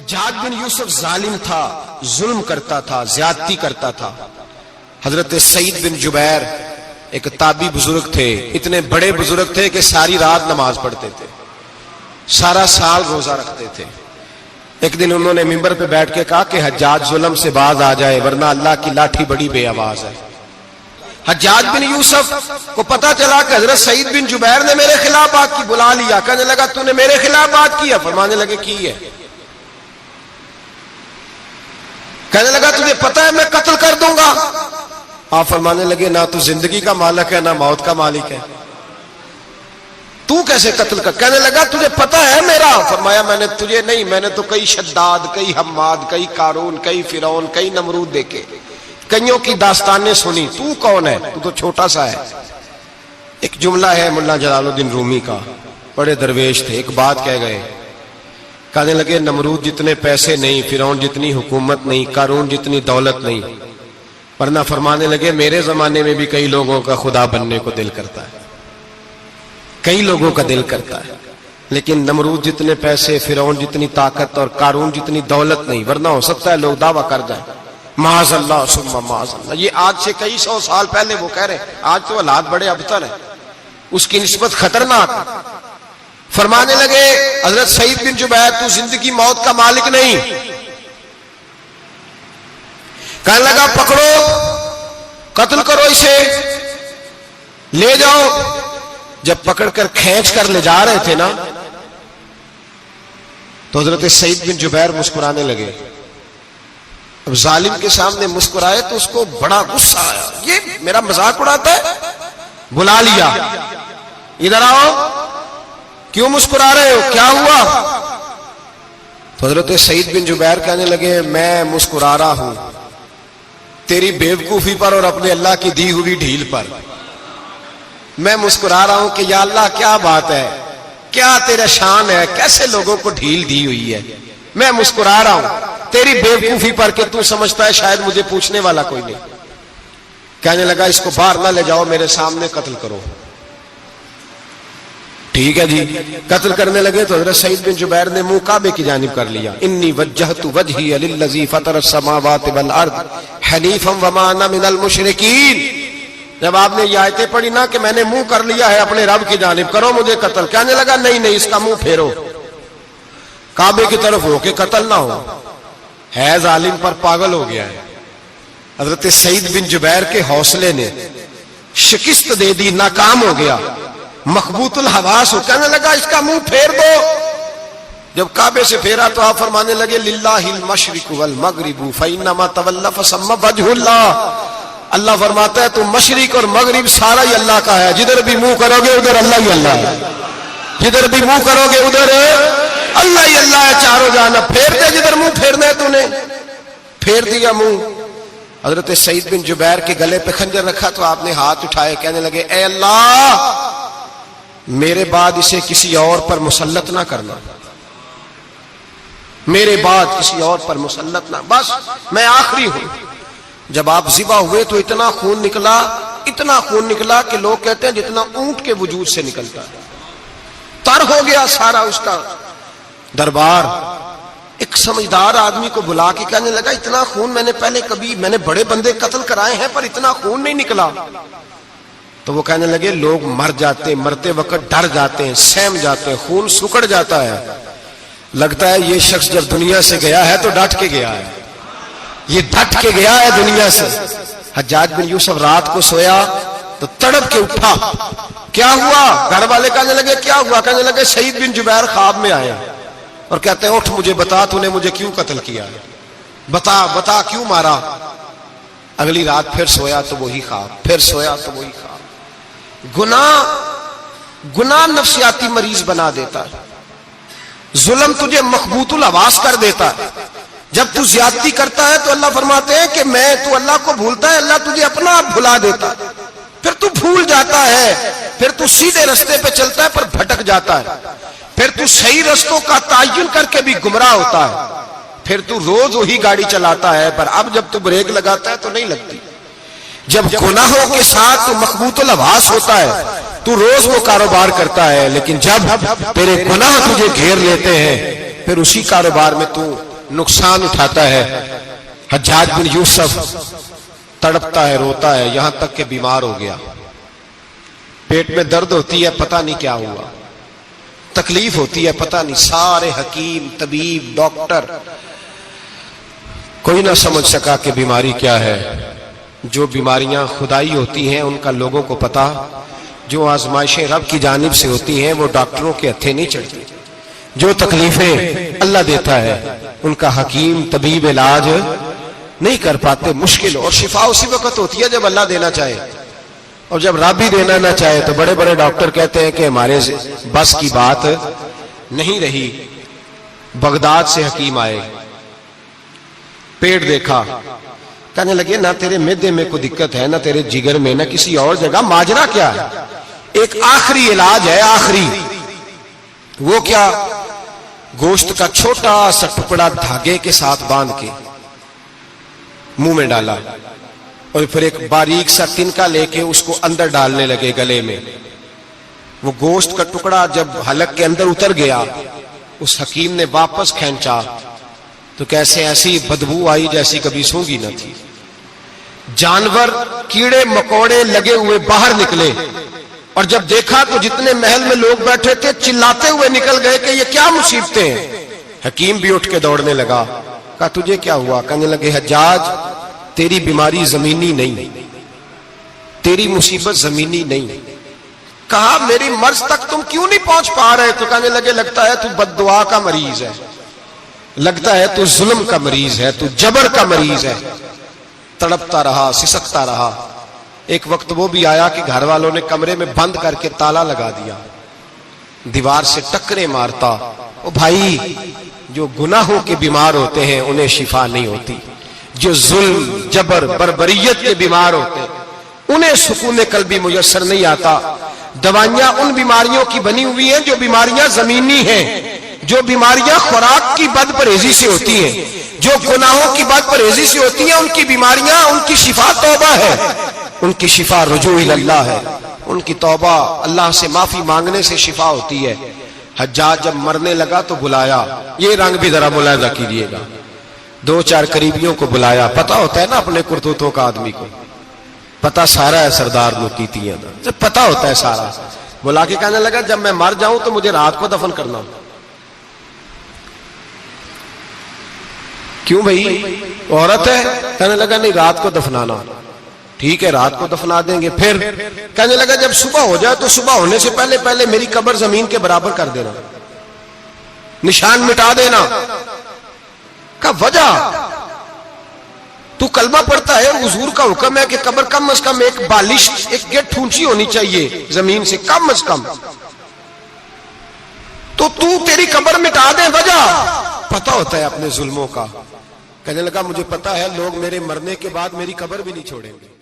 حجاج بن یوسف ظالم تھا، ظلم کرتا تھا، زیادتی کرتا تھا۔ حضرت سعید بن جبیر ایک تابعی بزرگ تھے، اتنے بڑے بزرگ تھے کہ ساری رات نماز پڑھتے تھے، سارا سال روزہ رکھتے تھے۔ ایک دن انہوں نے منبر پہ بیٹھ کے کہا کہ حجاج ظلم سے باز آ جائے ورنہ اللہ کی لاٹھی بڑی بے آواز ہے۔ حجاج بن یوسف کو پتا چلا کہ حضرت سعید بن جبیر نے میرے خلاف بات کی، بلا لیا، کہنے لگا تو نے میرے خلاف بات کی ہے؟ فرمانے لگے کی ہے۔ کہنے لگا تجھے پتا ہے میں قتل کر دوں گا؟ آپ فرمانے لگے نہ تو زندگی کا مالک ہے نہ موت کا مالک ہے، تو کیسے قتل کر؟ کہنے لگا تجھے پتا ہے میرا؟ فرمایا میں نے تجھے نہیں، میں نے تو کئی شداد، کئی حماد، کئی قارون، کئی فرعون، کئی نمرود دیکھے، کئیوں کی داستانیں سنی، تو کون ہے؟ تو تو چھوٹا سا ہے۔ ایک جملہ ہے ملا جلال الدین رومی کا، بڑے درویش تھے، ایک بات کہہ گئے، کہنے لگے نمرود جتنے پیسے نہیں، فرعون جتنی حکومت نہیں، قارون جتنی دولت نہیں، ورنہ فرمانے لگے میرے زمانے میں بھی کئی لوگوں کا خدا بننے کو دل کرتا ہے، کئی لوگوں کا دل کرتا ہے، لیکن نمرود جتنے پیسے، فرعون جتنی طاقت اور قارون جتنی دولت نہیں، ورنہ ہو سکتا ہے لوگ دعویٰ کر جائیں معاذ اللہ ثم معاذ اللہ۔ یہ آج سے کئی سو سال پہلے وہ کہہ رہے ہیں، آج تو حالات بڑے ابتر ہیں، اس کی نسبت خطرناک۔ فرمانے لگے حضرت سعید بن جبیر تو زندگی موت کا مالک نہیں۔ کہنے لگا پکڑو، قتل کرو اسے، لے جاؤ۔ جب پکڑ کر کھینچ کر لے جا رہے تھے نا تو حضرت سعید بن جبیر مسکرانے لگے۔ اب ظالم کے سامنے مسکرائے تو اس کو بڑا غصہ آیا، یہ میرا مذاق اڑاتا ہے؟ بلا لیا، ادھر آؤ، کیوں مسکرا رہے ہو، کیا ہوا؟ تو حضرت سعید بن جبیر کہنے لگے میں مسکرا رہا ہوں تیری بیوقوفی پر اور اپنے اللہ کی دی ہوئی ڈھیل پر۔ میں مسکرا رہا ہوں کہ یا اللہ کیا بات ہے، کیا تیرا شان ہے، کیسے لوگوں کو ڈھیل دی ہوئی ہے۔ میں مسکرا رہا ہوں تیری بیوقوفی پر کہ تو سمجھتا ہے شاید مجھے پوچھنے والا کوئی نہیں۔ کہنے لگا اس کو باہر نہ لے جاؤ، میرے سامنے قتل کرو۔ ٹھیک ہے جی، قتل کرنے لگے تو حضرت سعید بن جبیر نے منہ کعبے کی جانب کر لیا، انی وجہت وجہی للذی فطر السماوات والارض حنیفا وما انا من المشرکین۔ جب آپ نے یہ آیتیں پڑھی نا کہ میں نے منہ کر لیا ہے اپنے رب کی جانب، کرو مجھے قتل، کہنے لگا نہیں نہیں، اس کا منہ پھیرو، کعبے کی طرف ہو کے قتل نہ ہو، ہے ظالم پر پاگل ہو گیا ہے۔ حضرت سعید بن جبیر کے حوصلے نے شکست دے دی، ناکام ہو گیا، مخبوط الحواس ہو، کہنے لگا اس کا منہ پھیر دو۔ جب کعبے سے پھیرا تو آپ فرمانے لگے للہ المشرق والمغرب فانما تولى فثم وجه اللہ۔ اللہ فرماتا ہے تو مشرق اور مغرب سارا ہی اللہ کا ہے، جدھر بھی منہ کرو گے ادھر اللہ ہی اللہ ہے، جدھر بھی منہ کرو گے ادھر اللہ ہی اللہ ہے، چاروں جانب پھیر دے، جدھر منہ پھیرنا ہے تو نے پھیر دیا منہ۔ حضرت سعید بن جبیر کے گلے پہ خنجر رکھا تو آپ نے ہاتھ اٹھائے، کہنے لگے اے اللہ میرے بعد اسے کسی اور پر مسلط نہ کرنا، میرے بعد کسی اور پر مسلط نہ، بس میں آخری ہوں۔ جب آپ ذبح ہوئے تو اتنا خون نکلا کہ لوگ کہتے ہیں جتنا اونٹ کے وجود سے نکلتا ہے، تر ہو گیا سارا اس کا دربار۔ ایک سمجھدار آدمی کو بلا کے کہنے لگا اتنا خون میں نے بڑے بندے قتل کرائے ہیں پر اتنا خون نہیں نکلا۔ تو وہ کہنے لگے لوگ مر جاتے، مرتے وقت ڈر جاتے ہیں، سہم جاتے ہیں، خون سکڑ جاتا ہے، لگتا ہے یہ شخص جب دنیا سے گیا ہے تو ڈٹ کے گیا ہے، یہ ڈٹ کے گیا ہے دنیا سے۔ حجاج بن یوسف رات کو سویا تو تڑپ کے اٹھا، کیا ہوا؟ گھر والے کہنے لگے کیا ہوا؟ کہنے لگے سعید بن جبیر خواب میں آیا اور کہتے ہیں اٹھ مجھے بتا تو نے مجھے کیوں قتل کیا ہے، بتا کیوں مارا؟ اگلی رات پھر سویا تو وہی خواب، پھر سویا تو وہی خواب۔ گناہ نفسیاتی مریض بنا دیتا ہے، ظلم تجھے مخبوط الحواس کر دیتا ہے۔ جب تو زیادتی کرتا ہے تو اللہ فرماتے ہیں کہ تو اللہ کو بھولتا ہے، اللہ تجھے اپنا آپ بھلا دیتا ہے، پھر تو بھول جاتا ہے، پھر تو سیدھے رستے پہ چلتا ہے پر بھٹک جاتا ہے، پھر تو صحیح رستوں کا تعین کر کے بھی گمراہ ہوتا ہے، پھر تو روز وہی گاڑی چلاتا ہے پر اب جب تو بریک لگاتا ہے تو نہیں لگتی۔ جب گناہوں کے ساتھ تو مخبوط الحواس ہوتا ہے تو روز وہ کاروبار کرتا ہے، لیکن جب تیرے گناہ تجھے گھیر لیتے ہیں پھر اسی کاروبار میں تو نقصان اٹھاتا ہے. حجاج بن یوسف تڑپتا ہے، روتا ہے، یہاں تک کہ بیمار ہو گیا. پیٹ میں درد ہوتی ہے، پتہ نہیں کیا ہوا، تکلیف ہوتی ہے، پتہ نہیں. سارے حکیم، طبیب، ڈاکٹر، کوئی نہ سمجھ سکا کہ بیماری کیا ہے. جو بیماریاں خدائی ہوتی ہیں ان کا لوگوں کو پتا، جو آزمائشیں رب کی جانب سے ہوتی ہیں وہ ڈاکٹروں کے ہتھے نہیں چڑھتی. جو تکلیفیں اللہ دیتا ہے ان کا حکیم طبیب علاج نہیں کر پاتے، مشکل. اور شفا اسی وقت ہوتی ہے جب اللہ دینا چاہے، اور جب رب ہی دینا نہ چاہے تو بڑے بڑے ڈاکٹر کہتے ہیں کہ ہمارے بس کی بات نہیں رہی. بغداد سے حکیم آئے، پیٹ دیکھا، کہنے لگے نہ تیرے معدے میں کوئی دقت ہے، نہ تیرے جگر میں، نہ کسی اور جگہ، ماجرا کیا ہے؟ ایک آخری علاج ہے، آخری. وہ کیا؟ گوشت کا چھوٹا سا ٹکڑا دھاگے کے ساتھ باندھ کے منہ میں ڈالا، اور پھر ایک باریک سا تنکا لے کے اس کو اندر ڈالنے لگے گلے میں. وہ گوشت کا ٹکڑا جب حلق کے اندر اتر گیا، اس حکیم نے واپس کھینچا تو کیسے ایسی بدبو آئی جیسی کبھی سونگی نہ تھی. جانور، کیڑے مکوڑے لگے ہوئے باہر نکلے، اور جب دیکھا تو جتنے محل میں لوگ بیٹھے تھے چلاتے ہوئے نکل گئے کہ یہ کیا مصیبتیں ہیں. حکیم بھی اٹھ کے دوڑنے لگا. کہا تجھے کیا ہوا؟ کہنے لگے حجاج تیری بیماری زمینی نہیں، تیری مصیبت زمینی نہیں. کہا میری مرض تک تم کیوں نہیں پہنچ پا رہے؟ تو کہنے لگے لگتا ہے تو بد دعا کا مریض ہے، لگتا ہے تو ظلم کا مریض ہے، تو جبر کا مریض ہے. تڑپتا رہا، سسکتا رہا. ایک وقت وہ بھی آیا کہ گھر والوں نے کمرے میں بند کر کے تالا لگا دیا، دیوار سے ٹکرے مارتا. او بھائی، جو گناہوں کے بیمار ہوتے ہیں انہیں شفا نہیں ہوتی، جو ظلم، جبر، بربریت کے بیمار ہوتے ہیں انہیں سکون قلبی میسر نہیں آتا. دوائیاں ان بیماریوں کی بنی ہوئی ہیں جو بیماریاں زمینی ہیں، جو بیماریاں خوراک کی بد پرہیزی سے ہوتی ہیں، جو گناہوں کی بد پرہیزی سے ہوتی ہیں. ان کی بیماریاں، ان کی شفا توبہ ہے، ان کی شفا رجوع اللہ ہے، ان کی توبہ اللہ سے معافی مانگنے سے شفا ہوتی ہے. حجاج جب مرنے لگا تو بلایا، یہ رنگ بھی ذرا ملاحظہ کیجیے گا، 2-4 قریبیوں کو بلایا. پتہ ہوتا ہے نا اپنے کرتوتوں کا آدمی کو، پتہ سارا ہے سردار نوکیتیاں دا، پتہ ہوتا ہے سارا. بلا کے کہنے لگا جب میں مر جاؤں تو مجھے رات کو دفن کرنا. کیوں بھائی، عورت ہے؟ کہنے لگا نہیں، رات کو دفنانا. ٹھیک ہے، رات کو دفنا دیں گے. پھر کہنے لگا جب صبح ہو جائے تو صبح ہونے سے پہلے پہلے میری قبر زمین کے برابر کر دینا، نشان مٹا دینا. کا وجہ تو کلمہ پڑھتا ہے، حضور کا حکم ہے کہ قبر کم از کم ایک بالش، ایک گیٹ اونچی ہونی چاہیے زمین سے کم از کم، تو تیری قبر مٹا دے. وجہ پتہ ہوتا ہے اپنے ظلموں کا. کہنے لگا مجھے پتا ہے لوگ میرے مرنے کے بعد میری قبر بھی نہیں چھوڑیں گے.